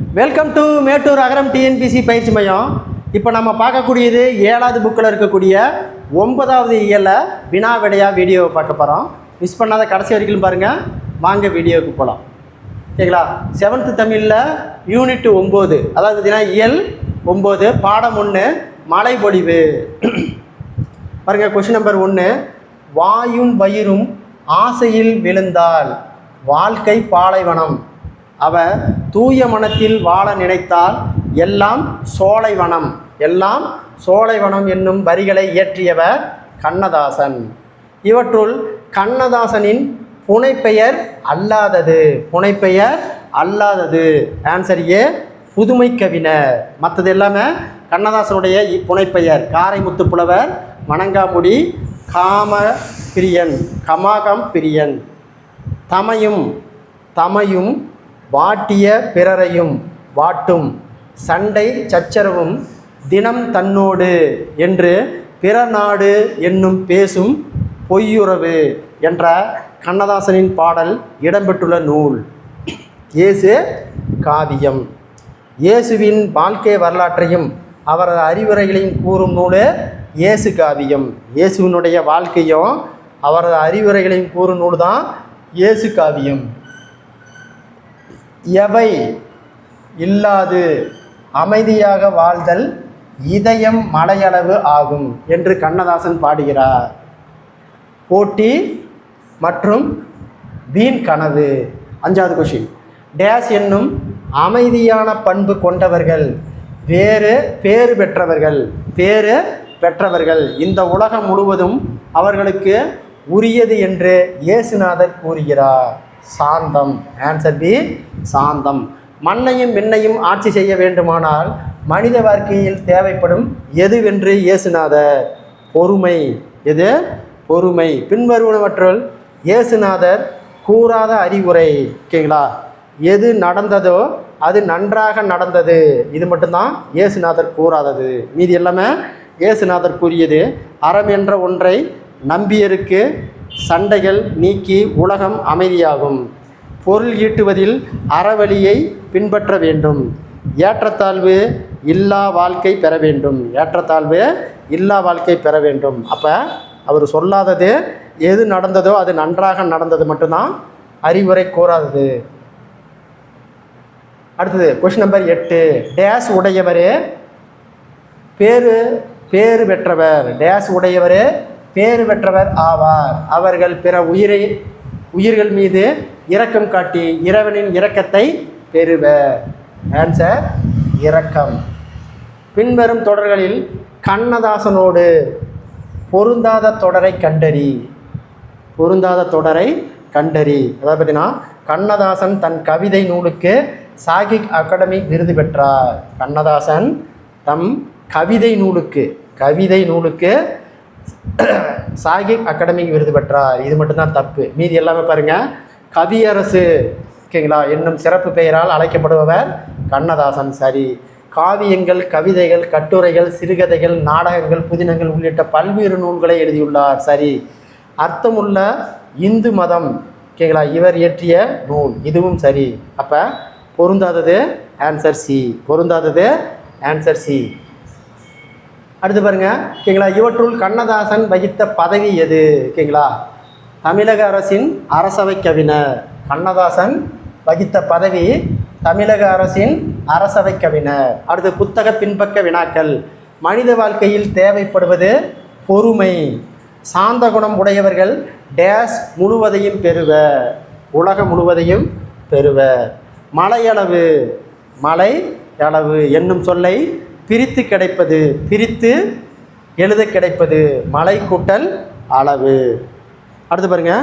Welcome to Mettur Agaram TNPSC பயிற்சி மையம். இப்போ நம்ம பார்க்கக்கூடியது 7வது புக்கில் இருக்கக்கூடிய 9வது இயலில் வினா விடையா வீடியோவை பார்க்க போகிறோம். மிஸ் பண்ணாத கடைசி வரைக்கும் பாருங்கள். வாங்க வீடியோவுக்கு போகலாம். ஓகேங்களா? 7th தமிழில் யூனிட் 9, அதாவது பார்த்தீங்கன்னா இயல் 9 பாடம் 1 மழை பொழிவு. பாருங்கள், கொஷின் நம்பர் 1. வாயும் வயிறும் ஆசையில் விழுந்தால் வாழ்க்கை பாலைவனம், அவர் தூய மனத்தில் வாழ நினைத்தால் எல்லாம் சோலைவனம், எல்லாம் சோலைவனம் என்னும் வரிகளை இயற்றியவர் கண்ணதாசன். இவற்றுள் கண்ணதாசனின் புனைப்பெயர் அல்லாதது, புனைப்பெயர் அல்லாதது ஆன்சர் ஏ, புதுமை கவிஞர். மற்றது எல்லாமே கண்ணதாசனுடைய புனைப்பெயர். காரைமுத்து புலவர், வணங்காமுடி, காம பிரியன், கமாகம் பிரியன். தமையும் தமையும் வாட்டிய பிறரையும் வாட்டும், சண்டை சச்சரவும் தினம் தன்னோடு என்று பிறர் நாடு என்னும் பேசும் பொய்யுறவு என்ற கண்ணதாசனின் பாடல் இடம்பெற்றுள்ள நூல் இயேசு காவியம். இயேசுவின் வாழ்க்கை வரலாற்றையும் அவரது அறிவுரைகளையும் கூறும் நூல் இயேசு காவியம். இயேசுவினுடைய வாழ்க்கையும் அவரது அறிவுரைகளையும் கூறும் நூல் தான் இயேசு காவியம். எவை இல்லாது அமைதியாக வாழ்தல் இதயம் மலையளவு ஆகும் என்று கண்ணதாசன் பாடுகிறார். போட்டி மற்றும் வீண் கனவு. 5வது கொஷின். டேஸ் என்னும் அமைதியான பண்பு கொண்டவர்கள் பேறு பெற்றவர்கள் இந்த உலகம் முழுவதும் அவர்களுக்கு உரியது என்று இயேசுநாதர் கூறுகிறார். சாந்தம் ஆன்சர் பி, சாந்தம். மண்ணையும் விண்ணையும் ஆட்சி செய்ய வேண்டுமானால் மனித வாழ்க்கையில் தேவைப்படும் எதுவென்று இயேசுநாதர்? பொறுமை. எது? பொறுமை. பின்வருவனவற்றுள் இயேசுநாதர் கூறாத அறிவுரை. ஓகேங்களா? எது நடந்ததோ அது நன்றாக நடந்தது, இது மட்டும்தான் இயேசுநாதர் கூறாதது. மீதி எல்லாமே இயேசுநாதர் கூறியது. அறம் என்ற ஒன்றை நம்பியருக்கு சண்டைகள் நீக்கி உலகம் அமைதியாகும். பொருள் ஈட்டுவதில் அறவழியை பின்பற்ற வேண்டும். ஏற்றத்தாழ்வு இல்லா வாழ்க்கை பெற வேண்டும். ஏற்றத்தாழ்வு இல்லா வாழ்க்கை பெற வேண்டும். அப்போ அவர் சொல்லாதது எது நடந்ததோ அது நன்றாக நடந்தது மட்டும்தான், அறிவுரை கூறாதது. அடுத்தது கொஸ்டின் நம்பர் 8. டேஸ் உடையவர் பேறு பெற்றவர். டேஸ் உடையவர் பேறு பெற்றவர் ஆவார். அவர்கள் பிற உயிர்கள் மீது இரக்கம் காட்டி இறைவனின் இரக்கத்தை பெறுவர். ஆன்சர் இரக்கம். பின்வரும் தொடர்களில் கண்ணதாசனோடு பொருந்தாத தொடரை கண்டறி. பொருந்தாத தொடரை கண்டறி. அதாவது பார்த்தீங்கன்னா கண்ணதாசன் தன் கவிதை நூலுக்கு சாகித்ய அகாடமி விருது பெற்றார். கண்ணதாசன் தம் கவிதை நூலுக்கு சாகித்ய அகாடமி விருது பெற்றார். இது மட்டும்தான் தப்பு. மீதி எல்லாமே பாருங்கள். கவியரசு, ஓகேங்களா, என்னும் சிறப்பு பெயரால் அழைக்கப்படுபவர் கண்ணதாசன். சரி. காவியங்கள், கவிதைகள், கட்டுரைகள், சிறுகதைகள், நாடகங்கள், புதினங்கள் உள்ளிட்ட பல்வேறு நூல்களை எழுதியுள்ளார். சரி. அர்த்தமுள்ள இந்து மதம், ஓகேங்களா, இவர் இயற்றிய நூல். இதுவும் சரி. அப்போ பொருந்தாதது ஆன்சர் சி. பொருந்தாதது ஆன்சர் சி. அடுத்து பாருங்கள். ஓகேங்களா, இவற்றுள் கண்ணதாசன் வகித்த பதவி எது? ஓகேங்களா, தமிழக அரசின் அரசவை கவிஞர். கண்ணதாசன் வகித்த பதவி தமிழக அரசின் அரசவை கவிஞர். அடுத்து புத்தக பின்பக்க வினாக்கள். மனித வாழ்க்கையில் தேவைப்படுவது பொறுமை. சாந்த குணம் உடையவர்கள் டேஸ் முழுவதையும் பெறுவர். உலகம் முழுவதையும் பெறுவர். மலையளவு என்னும் சொல்லை பிரித்து எழுத கிடைப்பது மலை கூட்டல் அளவு. அடுத்து பாருங்க.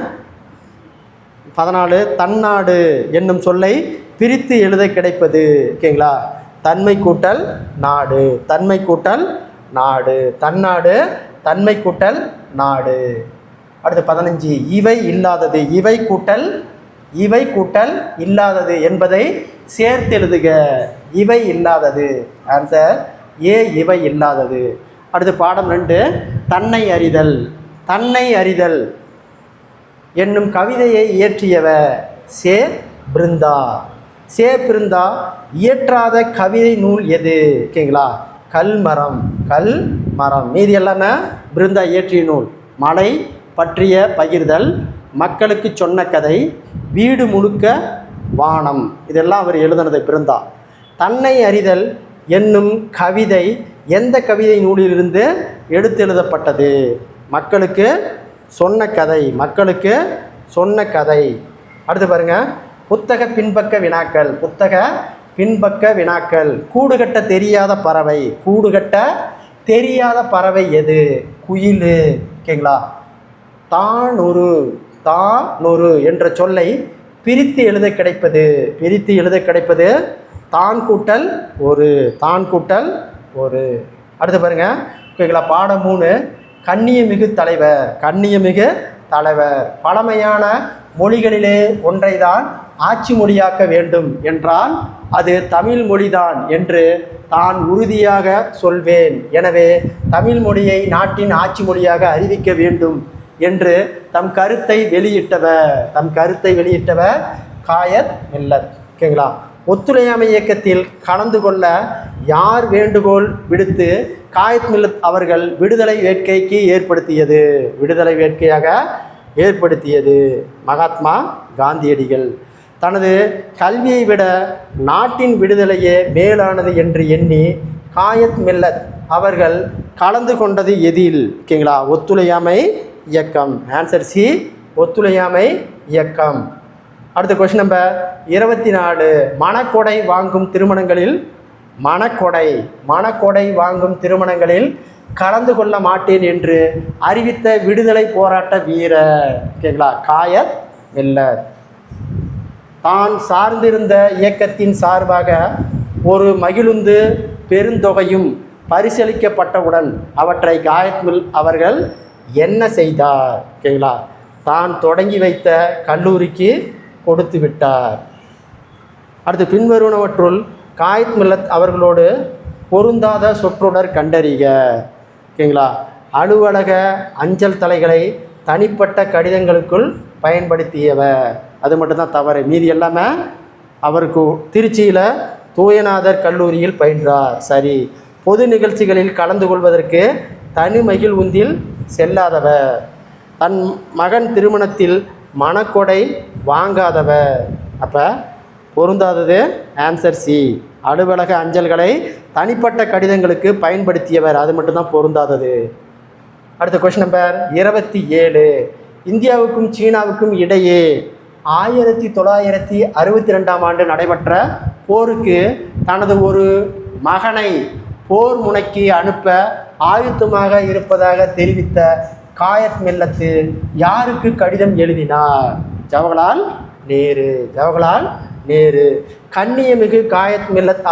14. தன்னாடு என்னும் சொல்லை பிரித்து எழுத கிடைப்பது, ஓகேங்களா, தன்மை கூட்டல் நாடு. தன்மை கூட்டல் நாடு. தன்னாடு தன்மை கூட்டல் நாடு. அடுத்து 15. இவை இல்லாதது. இவை கூட்டல் இல்லாதது என்பதை சேர்த்து எழுதுக. இவை இல்லாதது ஆன்சர் ஏ, இவை இல்லாதது. அடுத்து பாடம் 2. தன்னை அறிதல் என்னும் கவிதையை இயற்றியவர் சே பிருந்தா. பிருந்தா இயற்றாத கவிதை நூல் எது? ஓகேங்களா, கல்மரம். மீதி எல்லாமே பிருந்தா இயற்றிய நூல். மலை பற்றிய பகிர்தல், மக்களுக்கு சொன்ன கதை, வீடு முழுக்க வானம், இதெல்லாம் அவர் எழுதினது பிருந்தா. தன்னை அறிதல் என்னும் கவிதை எந்த கவிதை நூலிலிருந்து எடுத்து எழுதப்பட்டது? மக்களுக்கு சொன்ன கதை. அடுத்து பாருங்க, புத்தக பின்பக்க வினாக்கள். கூடுகட்ட தெரியாத பறவை எது? குயில். ஓகேங்களா, தானொரு என்ற சொல்லை பிரித்து எழுத கிடைப்பது தான் கூட்டல் ஒரு. அடுத்து பாருங்க, ஓகேங்களா, பாடம் 3, கண்ணியமிகு தலைவர். பழமையான மொழிகளிலே ஒன்றைதான் ஆட்சி மொழியாக்க வேண்டும் என்றால் அது தமிழ் மொழிதான் என்று தான் உறுதியாக சொல்வேன். எனவே தமிழ் மொழியை நாட்டின் ஆட்சி மொழியாக அறிவிக்க வேண்டும் என்று தம் கருத்தை வெளியிட்டவர் காயத் மில்லத். ஓகேங்களா, ஒத்துழையாமை இயக்கத்தில் கலந்து கொள்ள யார் வேண்டுகோள் விடுத்து காயத் மில்லத் அவர்கள் விடுதலை வேட்கையாக ஏற்படுத்தியது? மகாத்மா காந்தியடிகள். தனது கல்வியை விட நாட்டின் விடுதலையே மேலானது என்று எண்ணி காயத் மில்லத் அவர்கள் கலந்து கொண்டது எதில்? ஓகேங்களா, ஒத்துழையாமை இயக்கம். ஆன்சர் சி, ஒத்துழையாமை இயக்கம். அடுத்த கொஸ்டின் நம்பர் 24, மணக்கொடை வாங்கும் திருமணங்களில் கலந்து கொள்ள மாட்டேன் என்று அறிவித்த விடுதலை போராட்ட வீரர். ஓகேங்களா, காயத் மில்லத். தான் சார்ந்திருந்த இயக்கத்தின் சார்பாக ஒரு மகிழுந்து பெருந்தொகையும் பரிசீலிக்கப்பட்டவுடன் அவற்றை காயத் மில் அவர்கள் என்ன செய்தார்? ஓகேங்களா, தான் தொடங்கி வைத்த கல்லூரிக்கு கொடுத்து விட்டார். அடுத்து, பின்வருவனவற்றுள் காயத் மில்லத் அவர்களோடு பொருந்தாத சொற்றொடர் கண்டறிக. ஓகேங்களா, அலுவலக அஞ்சல் தலைகளை தனிப்பட்ட கடிதங்களுக்குள் பயன்படுத்தியவர், அது மட்டும்தான் தவறு. மீதி எல்லாமே அவருக்கு திருச்சியில் தூயநாதர் கல்லூரியில் பயின்றார். சரி. பொது நிகழ்ச்சிகளில் கலந்து கொள்வதற்கு தனி மகிழ்வுந்தில் செல்லாதவர். தன் மகன் திருமணத்தில் மணக்கொடை வாங்காதவர். அப்போ பொருந்தாதது ஆன்சர் சி, அலுவலக அஞ்சல்களை தனிப்பட்ட கடிதங்களுக்கு பயன்படுத்தியவர், அது மட்டும்தான் பொருந்தாதது. அடுத்த கொஸ்டின் நம்பர் 27, இந்தியாவுக்கும் சீனாவுக்கும் இடையே 1962ஆம் ஆண்டு நடைபெற்ற போருக்கு தனது ஒரு மகனை போர் முனைக்கு அனுப்ப ஆயுத்தமாக இருப்பதாக தெரிவித்த காயத் மில்லத்து யாருக்கு கடிதம் எழுதினார்? ஜவஹர்லால் நேரு. கண்ணியமிகு காயத் மில்லத்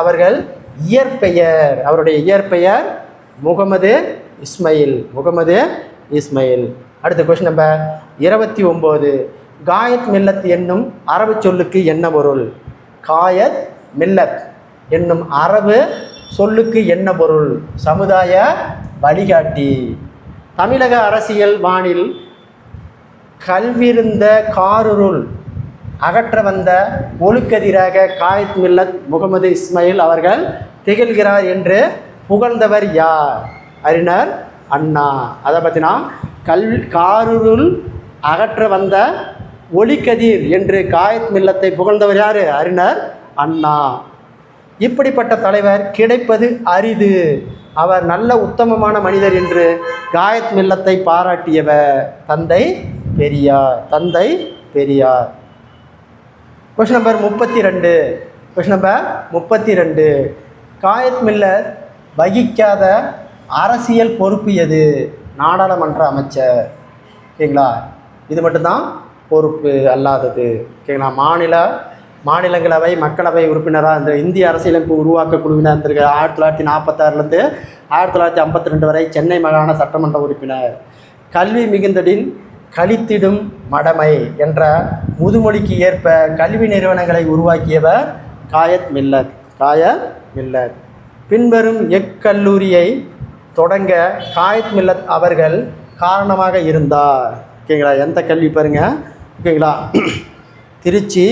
அவருடைய இயற்பெயர் முகமது இஸ்மாயில். அடுத்த கொஸ்டின் நம்பர் 29, காயத் மில்லத் என்னும் அரபு சொல்லுக்கு என்ன பொருள்? காயத் மில்லத் என்னும் அரபு சொல்லுக்கு என்ன பொருள்? சமுதாய வழிகாட்டி. தமிழக அரசியல் வானில் கல்விருந்த காருருள் அகற்ற வந்த ஒழுக்கதிராக காயத் மில்லத் முகமது இஸ்மாயில் அவர்கள் திகழ்கிறார் என்று புகழ்ந்தவர் யார்? அறிஞர் அண்ணா. அதை பற்றினா காருருள் அகற்ற வந்த ஒளிக்கதிர் என்று காயத் மில்லத்தை புகழ்ந்தவர் யார்? அறிஞர் அண்ணா. இப்படிப்பட்ட தலைவர் கிடைப்பது அரிது. அவர் நல்ல உத்தமமான மனிதர் என்று காயத் மில்லத்தை பாராட்டியவர் தந்தை பெரியார். Question number 32. காயத் மில்லத் வகிக்காத அரசியல் பொறுப்பு எது? நாடாளுமன்ற அமைச்சர். ஓகேங்களா, இது மட்டும்தான் பொறுப்பு அல்லாதது. ஓகேங்களா, மாநிலங்களவை மக்களவை உறுப்பினராக இந்த இந்திய அரசியலமைப்பு உருவாக்க குழுவினர் இருந்திருக்க 1946லேருந்து 1952 வரை சென்னை மாகாண சட்டமன்ற உறுப்பினர். கல்வி மிகுந்தடின் கழித்திடும் மடமை என்ற முதுமொழிக்கு ஏற்ப கல்வி நிறுவனங்களை உருவாக்கியவர் காயத் மில்லத். பின்வரும் எக்கல்லூரியை தொடங்க காயத் மில்லத் அவர்கள் காரணமாக இருந்தார். ஓகேங்களா, எந்த கல்வி பாருங்க. ஓகேங்களா, திருச்சி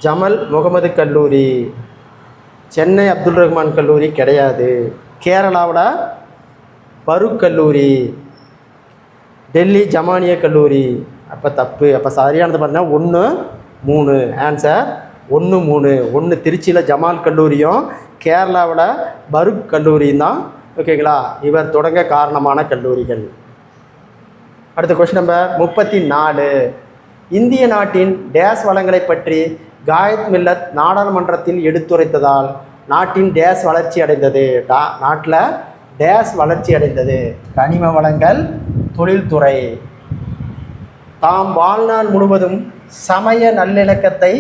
ஜமல் முகமது கல்லூரி. சென்னை அப்துல் ரஹ்மான் கல்லூரி கிடையாது. கேரளாவோட பரூக் கல்லூரி. டெல்லி ஜமானிய கல்லூரி. அப்போ தப்பு. அப்போ சரியானது பார்த்தீங்கன்னா 1, 3. ஆன்சர் 1, 3. 1 திருச்சியில் ஜமால் கல்லூரியும் கேரளாவோட பரூக் கல்லூரியும் தான் ஓகேங்களா இவர் தொடங்க காரணமான கல்லூரிகள். அடுத்த கொஸ்டின் நம்பர் 34. இந்திய நாட்டின் டேஸ் வளங்களை பற்றி காயத் மில்லத் நாடாளுமன்றத்தில் எடுத்துரைத்ததால் நாட்டின் டேஸ் வளர்ச்சி அடைந்தது. நாட்டில் டேஸ் வளர்ச்சி அடைந்தது. கனிம வளங்கள், தொழில்துறை. தாம் வாழ்நாள் முழுவதும் சமய நல்லிணக்கத்தை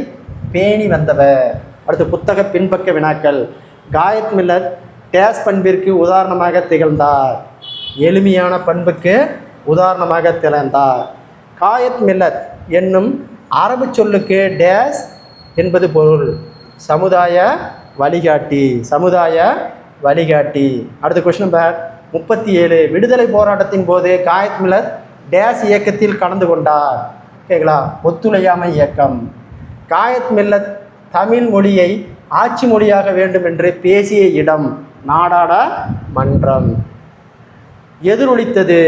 பேணி வந்தவர். அடுத்து புத்தக பின்பக்க வினாக்கள். காயத் மில்லத் டேஸ் பண்பிற்கு உதாரணமாக திகழ்ந்தார். எளிமையான பண்புக்கு உதாரணமாக திகழ்ந்தார். காயத் மில்லத் என்னும் அரபு சொல்லுக்கு டேஸ் என்பது பொருள். சமுதாய வழிகாட்டி. சமுதாய வழிகாட்டி. அடுத்த கொஸ்டின் நம்பர் 37. விடுதலை போராட்டத்தின் போது காயத் மில்லத் டேஸ் இயக்கத்தில் கலந்து கொண்டார். ஓகேங்களா ஒத்துழையாமை இயக்கம். காயத் மில்லத் தமிழ் மொழியை ஆட்சி மொழியாக வேண்டும் என்று பேசிய இடம் நாடாளுமன்றம். எதிரொலித்தது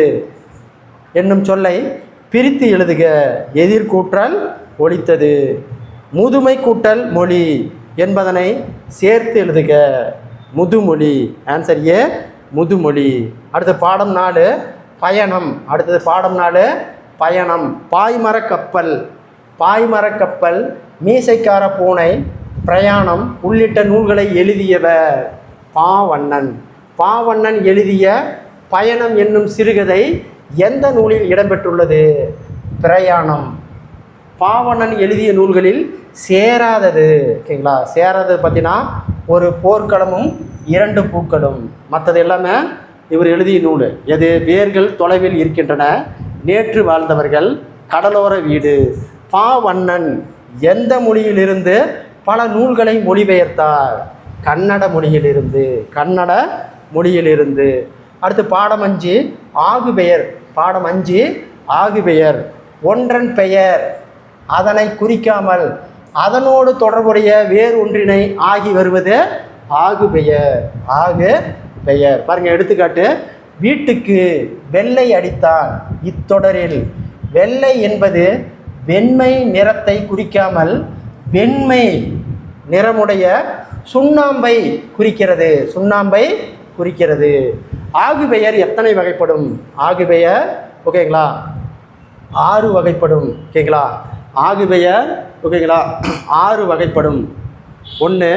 என்னும் சொல்லை பிரித்து எழுதுக. எதிர்கூற்றல் ஒலித்தது. முதுமை கூட்டல் மொழி என்பதனை சேர்த்து எழுதுக. முதுமொழி. ஆன்சர் ஏ முதுமொழி. அடுத்து பாடம் 4 பயணம். அடுத்தது பாடம் 4 பயணம். பாய்மரக் கப்பல். பாய்மரக் கப்பல், மீசைக்கார பூனை, பிரயாணம் உள்ளிட்ட நூல்களை எழுதியவர் பாவண்ணன். பாவண்ணன் எழுதிய பயணம் என்னும் சிறுகதை எந்த நூலில் இடம்பெற்றுள்ளது? பிரயாணம். பாவண்ணன் எழுதிய நூல்களில் சேராதது. ஓகேங்களா சேராதது பார்த்தீங்கன்னா ஒரு போர்க்களமும் 2 பூக்களும். மற்றது எல்லாமே இவர் எழுதிய நூல். எது? வேர்கள் தொலைவில் இருக்கின்றன, நேற்று வாழ்ந்தவர்கள், கடலோர வீடு. பாவண்ணன் எந்த மொழியிலிருந்து பல நூல்களை மொழிபெயர்த்தார்? கன்னட மொழியிலிருந்து. கன்னட மொழியிலிருந்து. அடுத்து பாடம் 5 ஆகுபெயர். பாடம் 5 ஆகுபெயர். ஒன்றன் பெயர் அதனை குறிக்காமல் அதனோடு தொடர்புடைய வேறு ஒன்றினை ஆகி வருவது ஆகுபெயர். ஆகு பெயர். பாருங்க எடுத்துக்காட்டு. வீட்டுக்கு வெள்ளை அடித்தான். இத்தொடரில் வெள்ளை என்பது வெண்மை நிறத்தை குறிக்காமல் வெண்மை நிறமுடைய சுண்ணாம்பை குறிக்கிறது. சுண்ணாம்பை குறிக்கிறது. ஆகுபெயர் எத்தனை வகைப்படும்? ஆகுபெயர் ஓகேங்களா 6 வகைப்படும். ஓகேங்களா ஆகுபெயர் ஓகேங்களா 6 வகைப்படும். 1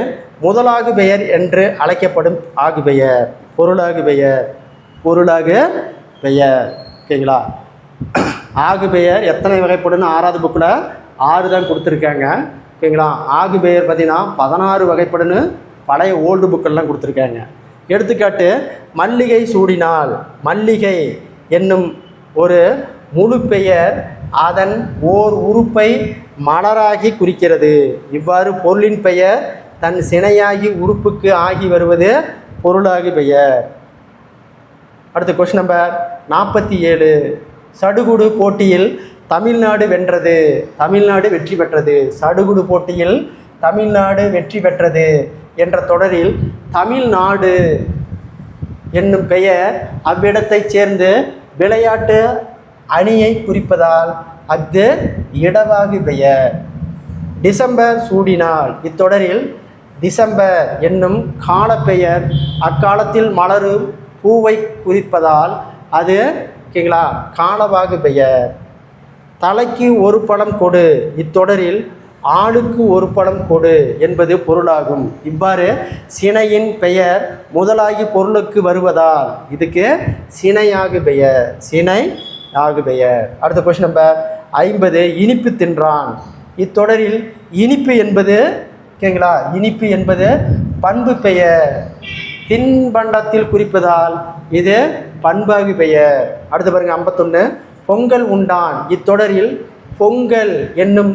முதலாகு பெயர் என்று அழைக்கப்படும் ஆகுபெயர். பொருளாகு பெயர். பொருளாகு பெயர். ஓகேங்களா ஆகுபெயர் எத்தனை வகைப்படுன்னு 6வது புக்கில் 6 தான் கொடுத்துருக்காங்க. ஓகேங்களா ஆகுபெயர் பார்த்தீங்கன்னா 16 வகைப்படுன்னு பழைய ஓல்டு புக்கெல்லாம் கொடுத்துருக்காங்க. எடுத்துக்காட்டு மல்லிகை சூடினால். மல்லிகை என்னும் ஒரு முழு பெயர் அதன் ஓர் உறுப்பை மலராகி குறிக்கிறது. இவ்வாறு பொருளின் பெயர் தன் சினையாகி உறுப்புக்கு ஆகி வருவது பொருளாகி பெயர். அடுத்த கொஸ்டின் நம்பர் 47. சடுகுடு போட்டியில் தமிழ்நாடு வென்றது. தமிழ்நாடு வெற்றி பெற்றது. சடுகுடு போட்டியில் தமிழ்நாடு வெற்றி பெற்றது என்ற தொடரில் தமிழ்நாடு என்னும் பெயர் அவ்விடத்தைச் சேர்ந்து விளையாட்டு அணியை குறிப்பதால் அஃது இடவாகு பெயர். டிசம்பர் சூடினால். இத்தொடரில் டிசம்பர் என்னும் காலப்பெயர் அக்காலத்தில் மலரும் பூவை குறிப்பதால் அது ஓகேங்களா காலவாகு பெயர். தலைக்கு ஒரு பழம் கொடு. இத்தொடரில் ஆளுக்கு ஒரு பழம் கொடு என்பது பொருளாகும். இவ்வாறு சினையின் பெயர் முதலாகி பொருளுக்கு வருவதால் இதுக்கு சினையாகு பெயர். சினை ஆகு பெயர். அடுத்த கொஸ்டின் நம்பர் 50. இனிப்பு தின்றான். இத்தொடரில் இனிப்பு என்பது ஓகேங்களா இனிப்பு என்பது பண்பு பெயர் தின்பண்டத்தில் குறிப்பதால் இது பண்பாகு பெயர். அடுத்து பாருங்க 51. பொங்கல் உண்டான். இத்தொடரில் பொங்கல் என்னும்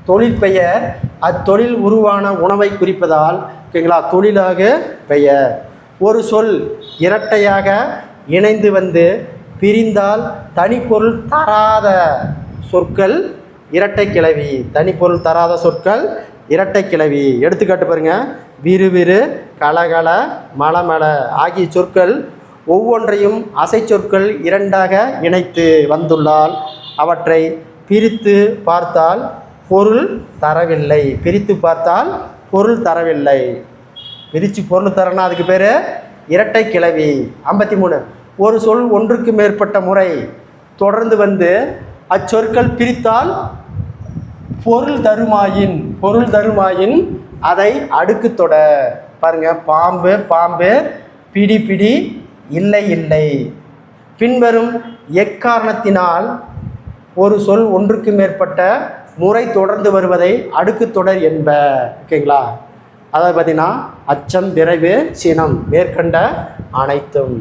தொழில் பெயர் அத்தொழில் உருவான உணவை குறிப்பதால் ஓகேங்களா தொழிலாக பெயர். ஒரு சொல் இரட்டையாக இணைந்து வந்து பிரிந்தால் தனிப்பொருள் தராத சொற்கள் இரட்டை கிளவி. தனிப்பொருள் தராத சொற்கள் இரட்டை கிளவி. எடுத்துக்காட்டு பாருங்க, விறுவிறு, கலகல, மலமல ஆகிய சொற்கள் ஒவ்வொன்றையும் அசை சொற்கள் இரண்டாக இணைத்து வந்துள்ளால் அவற்றை பிரித்து பார்த்தால் பொருள் தரவில்லை. பிரித்து பார்த்தால் பொருள் தரவில்லை. பிரித்து பொருள் தரனா அதுக்கு பேர் இரட்டை கிளவி. 53, ஒரு சொல் ஒன்றுக்கு மேற்பட்ட முறை தொடர்ந்து வந்து அச்சொற்கள் பிரித்தால் பொருள் தருமாயின் அதை அடுக்கு தொடர். பாருங்க, பாம்பு பாம்பு, பிடி பிடி, இல்லை இல்லை. பின்வரும் எக்காரணத்தினால் ஒரு சொல் ஒன்றுக்கு மேற்பட்ட முறை தொடர்ந்து வருவதை அடுக்கு தொடர் என்ப. ஓகேங்களா? அதாவது பார்த்தீங்கன்னா அச்சம், விரைவு, சினம், மேற்கண்ட அனைத்தும்,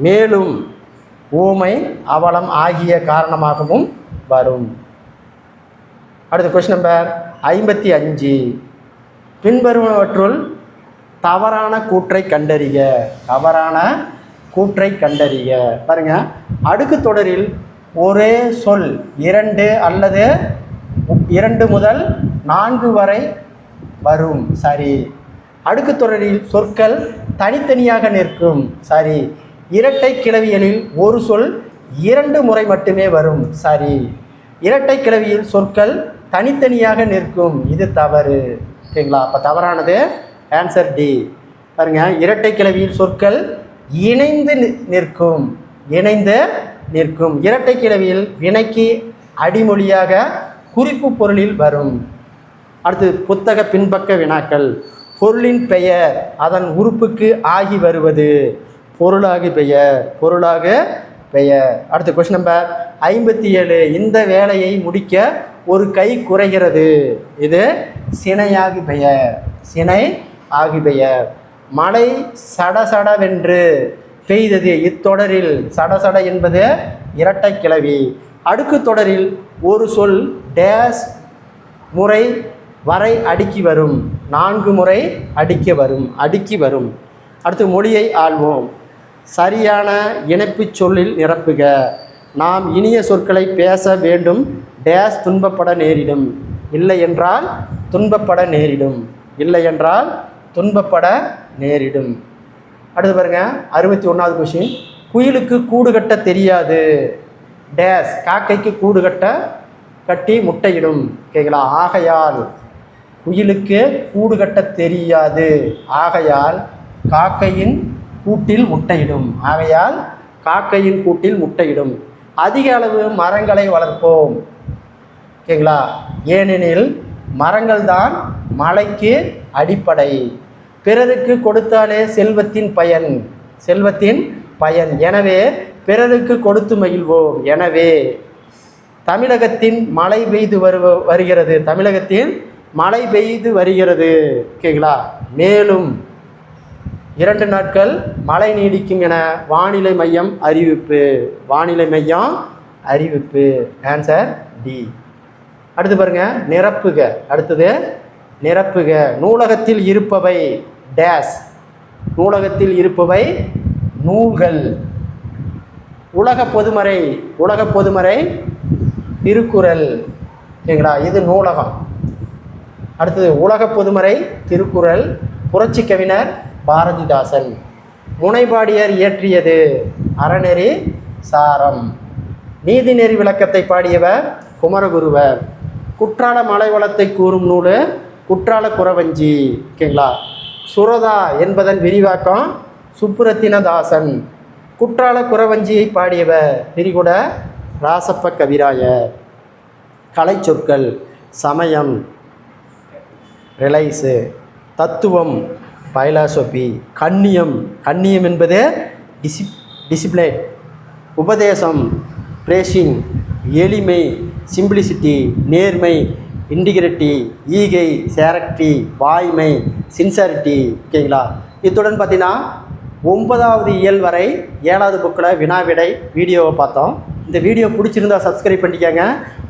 மேலும், ஊமை, அவலம் ஆகிய காரணமாகவும் வரும். அடுத்த கொஸ்டின் நம்பர் 55. பின்வருவனவற்றுள் தவறான கூற்றை கண்டறிக. தவறான கூற்றை கண்டறிக. பாருங்க, அடுக்கு தொடரில் ஒரே சொல் 2 அல்லது 2 முதல் 4 வரை வரும். சரி. அடுக்கு தொடரில் சொற்கள் தனித்தனியாக நிற்கும். சரி. இரட்டை கிளவிகளில் ஒரு சொல் 2 முறை மட்டுமே வரும். சரி. இரட்டை கிளவியில் சொற்கள் தனித்தனியாக நிற்கும். இது தவறு. ஓகேங்களா? அப்போ தவறானது ஆன்சர் டி. பாருங்க, இரட்டை கிளவியில் சொற்கள் இணைந்து நிற்கும். இணைந்து நிற்கும். இரட்டை கிளவியில் வினைக்கு அடிமொழியாக குறிப்பு பொருளில் வரும். அடுத்து புத்தக பின்பக்க வினாக்கள். பொருளின் பெயர் அதன் உறுப்புக்கு ஆகி வருவது பொருளாகு பெயர். பொருளாகு பெயர். அடுத்த கொஸ்டின் நம்பர் 57. இந்த வேலையை முடிக்க ஒரு கை குறைகிறது. இது சினையாகி பெயர். சினை ஆகி பெயர். மழை சடசடவென்று பெய்தது. இத்தொடரில் சடசட என்பது இரட்டை கிளவி. அடுக்கு தொடரில் ஒரு சொல் டேஸ் முறை வரை அடுக்கி வரும். 4 முறை அடுக்கி வரும். அடுத்து மொழியை ஆள்வோம். சரியான இணைப்பு சொல்லில் நிரப்புக. நாம் இனிய சொற்களை பேச வேண்டும். டேஸ் துன்பப்பட நேரிடும். இல்லை என்றால் துன்பப்பட நேரிடும். இல்லை என்றால் துன்பப்பட நேரிடும். அடுத்து பாருங்க, 61வது கொஸ்டின். குயிலுக்கு கூடு கட்ட தெரியாது. டேஸ் காக்கைக்கு கூடு கட்டி முட்டையிடும். ஓகேங்களா? ஆகையால் குயிலுக்கு கூடு கட்ட தெரியாது. ஆகையால் காக்கையின் கூட்டில் முட்டையிடும். ஆகையால் காக்கையின் கூட்டில் முட்டையிடும். அதிக அளவு மரங்களை வளர்ப்போம். ஓகேங்களா? ஏனெனில் மரங்கள் தான் மழைக்கு அடிப்படை. பிறருக்கு கொடுத்தாலே செல்வத்தின் பயன். எனவே பிறருக்கு கொடுத்து மகிழ்வோம். எனவே தமிழகத்தின் மழை பெய்து வருகிறது. தமிழகத்தில் மழை பெய்து வருகிறது. ஓகேங்களா? மேலும் 2 நாட்கள் மழை நீடிக்கும் என வானிலை மையம் அறிவிப்பு. Answer D. அடுத்து பாருங்க, நிரப்புக. அடுத்தது நிரப்புக. நூலகத்தில் இருப்பவை டேஸ். நூலகத்தில் இருப்பவை நூல்கள். உலக பொதுமறை திருக்குறள். ஓகேங்களா? இது நூலகம். அடுத்தது உலக பொதுமறை திருக்குறள். புரட்சி கவிஞர் பாரதிதாசன். முனைப்பாடியர் இயற்றியது அறநெறி சாரம். நீதிநெறி விளக்கத்தை பாடியவர் குமரகுருவர். குற்றால மலைவளத்தை கூறும் நூல் குற்றால குறவஞ்சி. ஓகேங்களா? சுரதா என்பதன் விரிவாக்கம் சுப்புரத்தினதாசன். குற்றால குறவஞ்சியை பாடியவர் திரிகுட ராசப்ப கவிராயர். கலை சொற்கள் சமயம் ரிலைஸு, தத்துவம் பைலாசபி, கண்ணியம் என்பது டிசிப்ளின், உபதேசம் பிரேசிங், எளிமை சிம்பிளிசிட்டி, நேர்மை இன்டிகிரிட்டி, ஈகை சேரக்டி, வாய்மை சின்சாரிட்டி. ஓகேங்களா? இத்துடன் பார்த்தீங்கன்னா 9வது இயல் வரை 7வது புக்கில் வினாவிடை வீடியோவை பார்த்தோம். இந்த வீடியோ பிடிச்சிருந்தா சப்ஸ்கிரைப் பண்ணிக்கோங்க,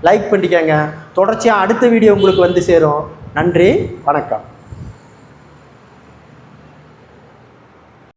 லைக் பண்ணிக்கோங்க. தொடர்ச்சியாக அடுத்த வீடியோ உங்களுக்கு வந்து சேரும். நன்றி, வணக்கம்.